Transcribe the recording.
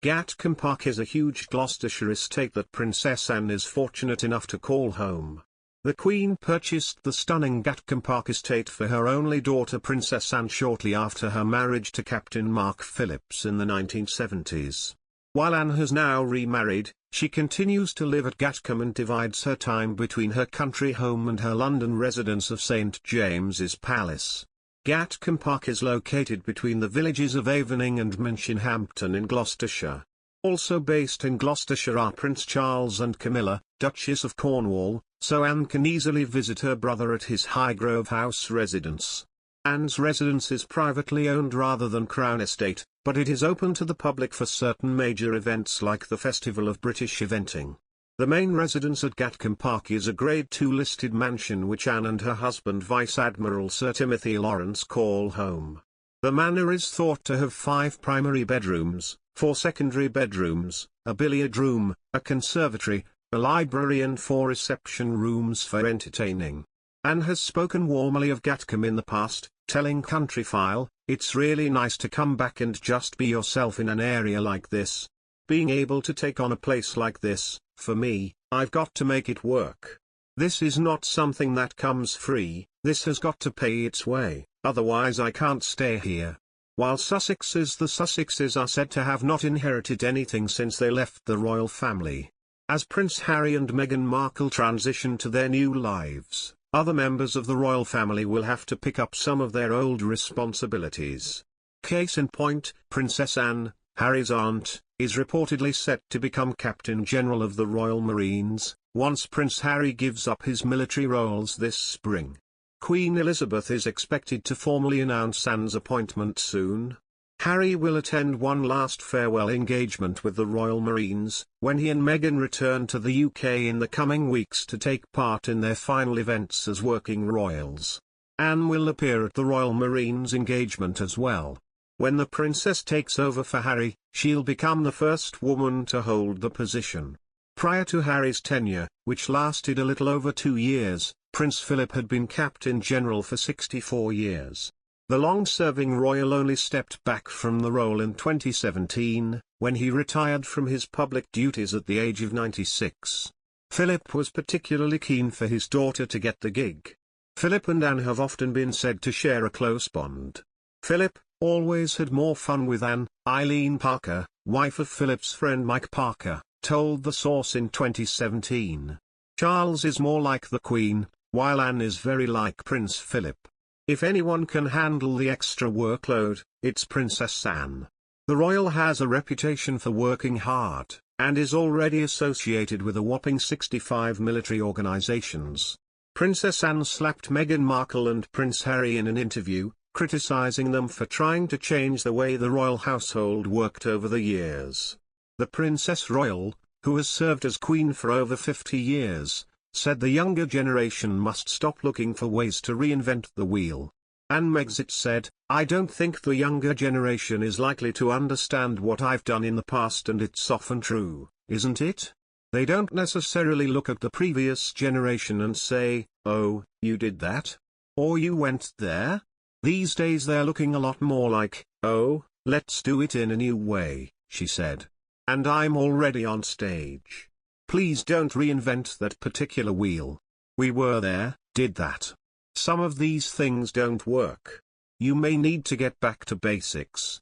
Gatcombe Park is a huge Gloucestershire estate that Princess Anne is fortunate enough to call home. The Queen purchased the stunning Gatcombe Park estate for her only daughter Princess Anne shortly after her marriage to Captain Mark Phillips in the 1970s. While Anne has now remarried, she continues to live at Gatcombe and divides her time between her country home and her London residence of St James's Palace. Gatcombe Park is located between the villages of Avening and Minchinhampton in Gloucestershire. Also based in Gloucestershire are Prince Charles and Camilla, Duchess of Cornwall, so Anne can easily visit her brother at his Highgrove House residence. Anne's residence is privately owned rather than Crown Estate, but it is open to the public for certain major events like the Festival of British Eventing. The main residence at Gatcombe Park is a Grade II listed mansion which Anne and her husband Vice Admiral Sir Timothy Lawrence call home. The manor is thought to have 5 primary bedrooms, 4 secondary bedrooms, a billiard room, a conservatory, a library and 4 reception rooms for entertaining. Anne has spoken warmly of Gatcombe in the past, telling Countryfile, "It's really nice to come back and just be yourself in an area like this. Being able to take on a place like this, for me, I've got to make it work. This is not something that comes free, this has got to pay its way, otherwise I can't stay here." While the Sussexes are said to have not inherited anything since they left the royal family. As Prince Harry and Meghan Markle transition to their new lives, other members of the royal family will have to pick up some of their old responsibilities. Case in point, Princess Anne, Harry's aunt, is reportedly set to become Captain General of the Royal Marines, once Prince Harry gives up his military roles this spring. Queen Elizabeth is expected to formally announce Anne's appointment soon. Harry will attend one last farewell engagement with the Royal Marines, when he and Meghan return to the UK in the coming weeks to take part in their final events as working royals. Anne will appear at the Royal Marines engagement as well. When the princess takes over for Harry, she'll become the first woman to hold the position. Prior to Harry's tenure, which lasted a little over 2 years, Prince Philip had been Captain General for 64 years. The long-serving royal only stepped back from the role in 2017, when he retired from his public duties at the age of 96. Philip was particularly keen for his daughter to get the gig. Philip and Anne have often been said to share a close bond. Philip always had more fun with Anne, Eileen Parker, wife of Philip's friend Mike Parker, told The Source in 2017. Charles is more like the Queen, while Anne is very like Prince Philip. If anyone can handle the extra workload, it's Princess Anne. The royal has a reputation for working hard, and is already associated with a whopping 65 military organizations. Princess Anne slapped Meghan Markle and Prince Harry in an interview, criticizing them for trying to change the way the royal household worked over the years. The Princess Royal, who has served as Queen for over 50 years, said the younger generation must stop looking for ways to reinvent the wheel. Anne Megxit said, "I don't think the younger generation is likely to understand what I've done in the past, and it's often true, isn't it? They don't necessarily look at the previous generation and say, 'Oh, you did that? Or you went there?' These days they're looking a lot more like, 'Oh, let's do it in a new way,'" she said. "And I'm already on stage. Please don't reinvent that particular wheel. We were there, did that. Some of these things don't work. You may need to get back to basics."